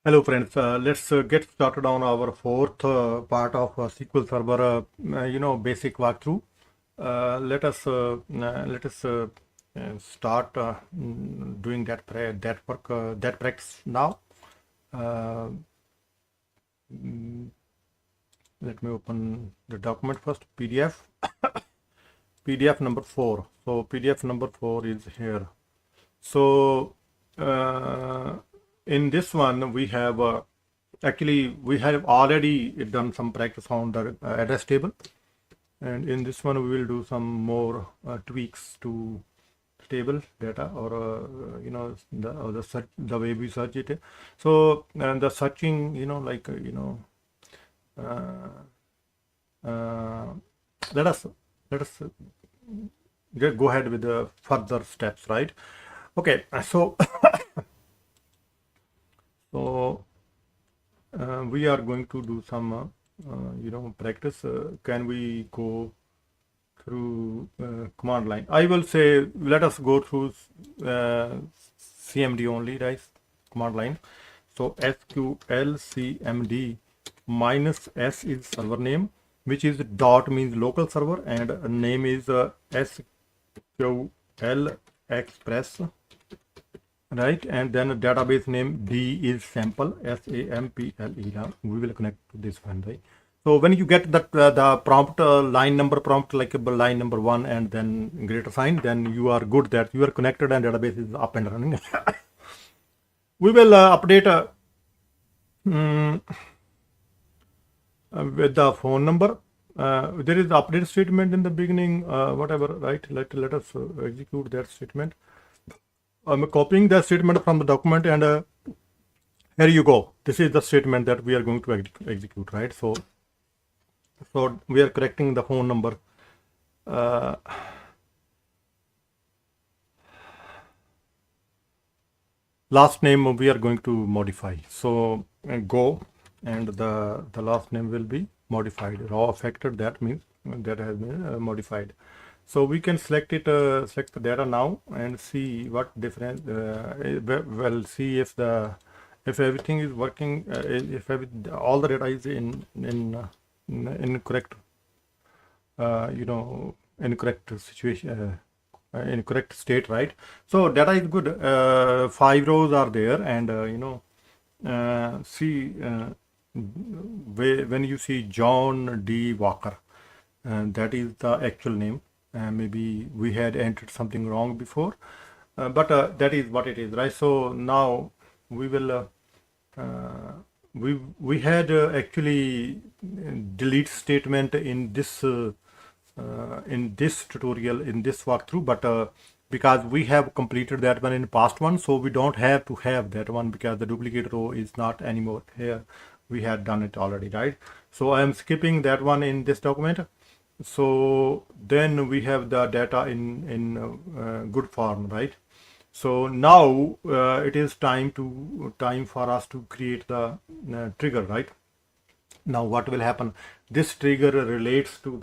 Hello friends, let's get started on our fourth part of SQL Server, basic walkthrough. Let us start doing that work, that practice now. Uh, mm, Let me open the document first. PDF number 4. So PDF number 4 is here. So uh, in this one we have actually we have already done some practice on the address table, and in this one we will do some more tweaks to table data, or the search, the way we search it. So the searching, uh, uh, let us let us go ahead with the further steps, right? Okay, so so we are going to do some practice. Can we go through command line? I will say let us go through CMD only, right? Command line. So SQL CMD minus S is server name, which is dot means local server, and name is SQL Express, right? And then database name D is sample, SAMPLE. Now we will connect to this one, right? So when you get that the prompt, line number prompt, like line number 1 and then greater sign, then you are good that you are connected and database is up and running. We will update with the phone number. There is the update statement in the beginning, whatever, right? Let us execute that statement. I'm copying that statement from the document, and here you go. This is the statement that we are going to execute, right? So we are correcting the phone number. Last name we are going to modify. So go, and the last name will be modified. Raw affected, that means that has been modified. So we can select it, select the data now, and see what difference. Well, see if everything is working. If all the data is in correct, incorrect situation. In correct state, right? So data is good. 5 rows are there, and see when you see John D. Walker, that is the actual name. Maybe we had entered something wrong before, but that is what it is, right? So now we will we had actually delete statement in this tutorial, in this walkthrough, but because we have completed that one in past one, so we don't have to have that one, because the duplicate row is not anymore here. We had done it already, right? So I am skipping that one in this document. So then we have the data in good form, right? So now it is time for us to create the trigger, right? Now what will happen? This trigger relates to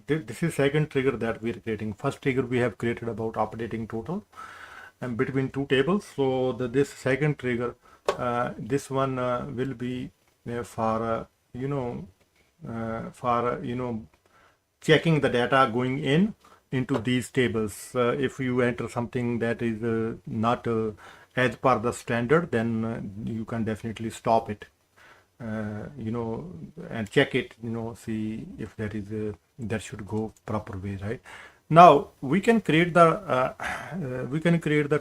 this is second trigger that we are creating. First trigger we have created about updating total and between two tables. So this second trigger, this one will be for checking the data going into these tables. If you enter something that is not as per the standard, then you can definitely stop it. And check it, see if that should go proper way, right? Now we can create the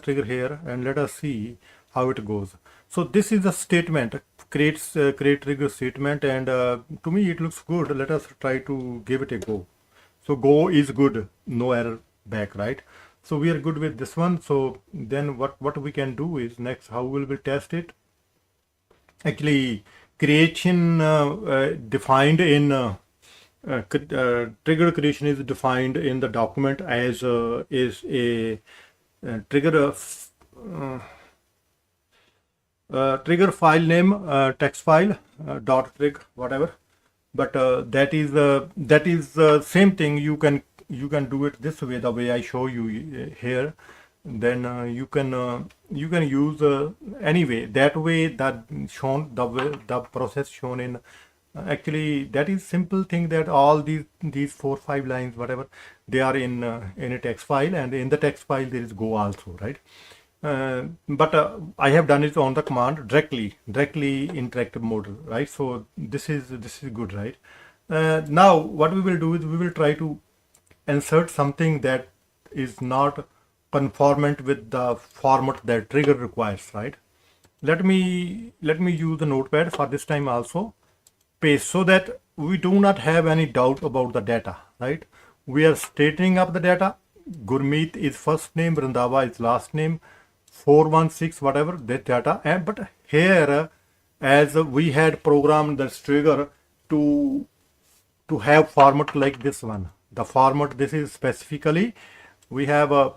trigger here, and let us see how it goes. So this is a statement, create trigger statement, and to me it looks good. Let us try to give it a go. So go is good, no error back, right? So we are good with this one. So then what we can do is next, how will we test it? Actually, creation defined in trigger creation is defined in the document as is a trigger trigger file name, text file, dot trig, whatever. But that is the same thing. You can do it this way, the way I show you here. then you can use anyway that way that shown the process shown in actually that is simple thing that all these 4 5 lines whatever they are in a text file, and in the text file there is go also, right? But I have done it on the command directly interactive mode, right? So this is good, right? Now what we will do is we will try to insert something that is not conformant with the format that trigger requires, right? Let me use the notepad for this time also, paste, so that we do not have any doubt about the data, right? We are straightening up the data. Gurmeet is first name, Randava is last name, 416 whatever that data, and but here as we had programmed the trigger to have format like this one. The format, this is specifically we have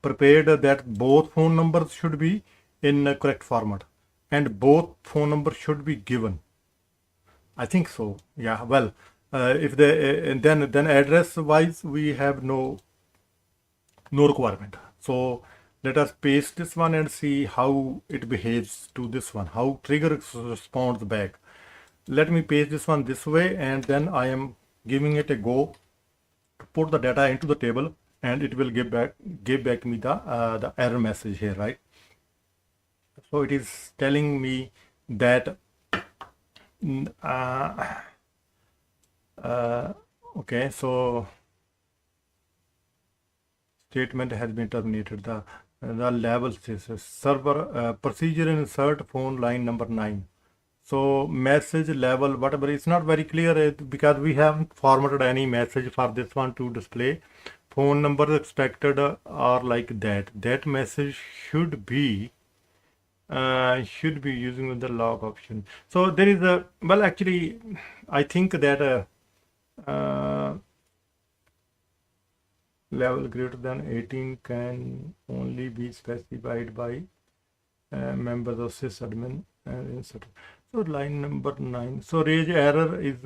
prepared that both phone numbers should be in a correct format and both phone numbers should be given. I think so. Yeah. Well, if the then address wise we have no requirement. So let us paste this one and see how it behaves to this one, how trigger responds back. Let me paste this one this way, and then I am giving it a go to put the data into the table, and it will give back to me the error message here, right? So it is telling me that okay, so statement has been terminated. The level says server procedure insert phone line number 9. So message level whatever, it's not very clear because we haven't formatted any message for this one to display. Phone number expected are like that. That message should be using with the log option. So there is a, well actually I think that level greater than 18 can only be specified by members of sysadmin and insert. So line number 9. So raise error is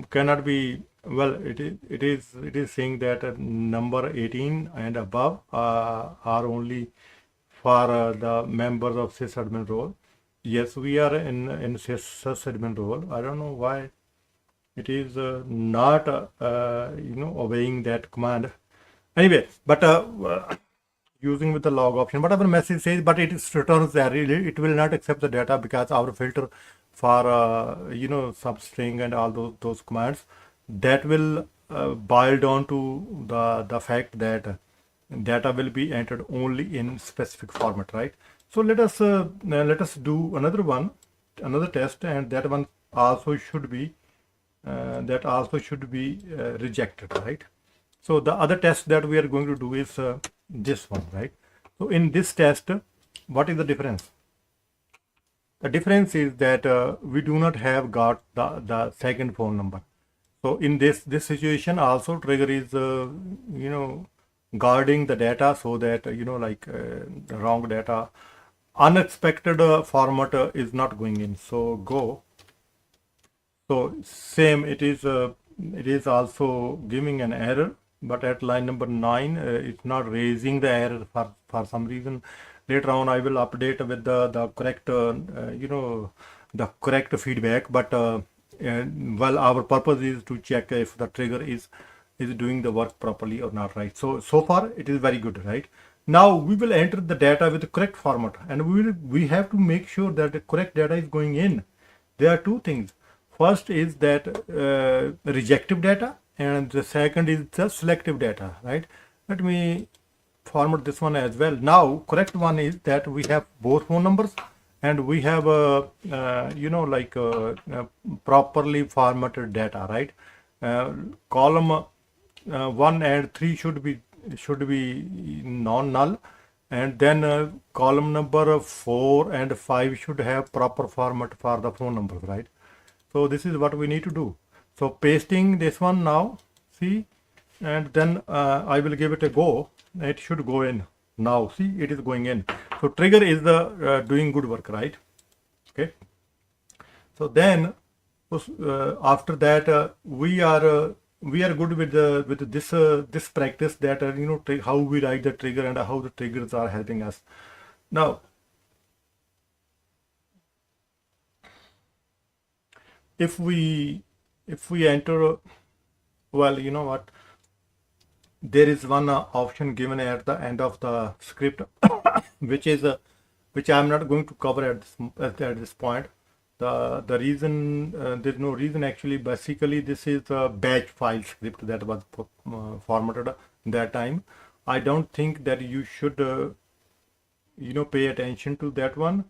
cannot be, well it is saying that number 18 and above are only for the members of sysadmin role. Yes, we are in sysadmin role. I don't know why it is not obeying that command anyway, but using with the log option whatever message says, but it returns error. It will not accept the data because our filter for substring and all those commands that will boil down to the fact that data will be entered only in specific format, right? So let us do another test, and that one also should be rejected, right? So the other test that we are going to do is this one, right? So in this test, what is the difference? The difference is that we do not have got the second phone number. So in this situation also trigger is guarding the data so that the wrong data, unexpected format is not going in. So go. So same, it is also giving an error, but at line number 9 it's not raising the error for some reason. Later on I will update with the correct the correct feedback, but well, our purpose is to check if the trigger is doing the work properly or not, right? So far it is very good, right? Now we will enter the data with the correct format, and we have to make sure that the correct data is going in. There are two things. First is that rejective data, and the second is the selective data, right? Let me format this one as well. Now correct one is that we have both phone numbers and we have properly formatted data, right? Column 1 and 3 should be non-null, and then column number 4 and 5 should have proper format for the phone numbers, right? So this is what we need to do. So pasting this one now, see, and then I will give it a go. It should go in now. See, it is going in. So trigger is the doing good work, right? Okay. So then after that we are we are good with this practice that how we write the trigger and how the triggers are helping us. Now, if we enter, well, you know what? There is one option given at the end of the script, which is which I'm not going to cover at this point. The reason, there's no reason actually. Basically, this is a batch file script that was formatted that time. I don't think that you should pay attention to that one.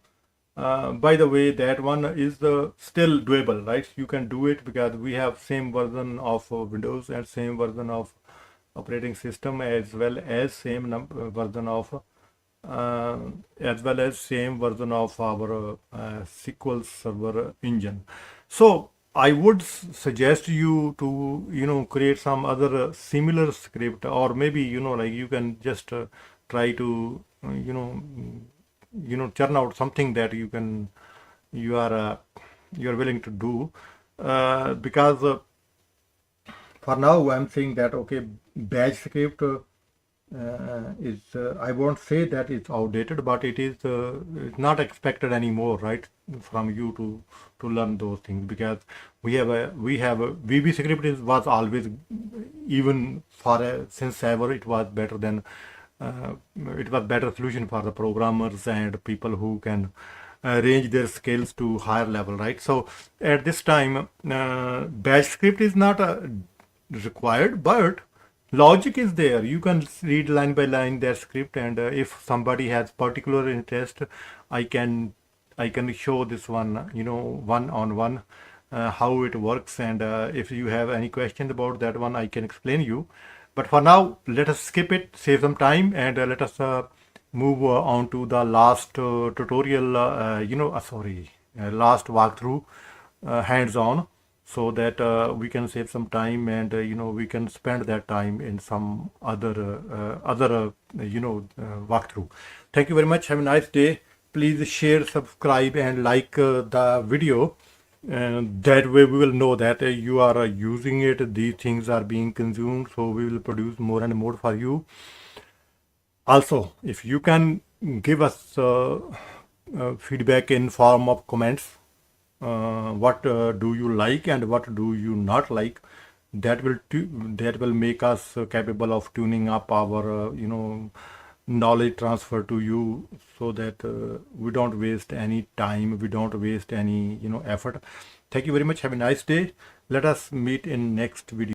By the way, that one is still doable, right? You can do it because we have same version of Windows and same version of operating system, as well as same version of uh, same version of our SQL Server engine. So I would suggest you to create some other similar script, or maybe like you can just try to churn out something that you are willing to do, because for now I'm saying that okay, batch script is I won't say that it's outdated, but it's not expected anymore, right, from you to learn those things, because we have a VB script was always, even for since ever, it was better than uh, it was better solution for the programmers and people who can range their skills to higher level, right? So at this time, bash script is not required, but logic is there. You can read line by line their script, and if somebody has particular interest, i can I can show this one, one on one, how it works. And if you have any questions about that one, I can explain you. But for now, let us skip it, save some time, and let us move on to the last tutorial, last walkthrough, hands-on, so that we can save some time, and we can spend that time in some other walkthrough. Thank you very much. Have a nice day. Please share, subscribe, and like the video. And that way we will know that you are using it, these things are being consumed, so we will produce more and more for you. Also, if you can give us feedback in form of comments, what do you like and what do you not like, that will make us capable of tuning up our knowledge transfer to you, so that we don't waste any time, we don't waste any effort. Thank you very much. Have a nice day. Let us meet in next video.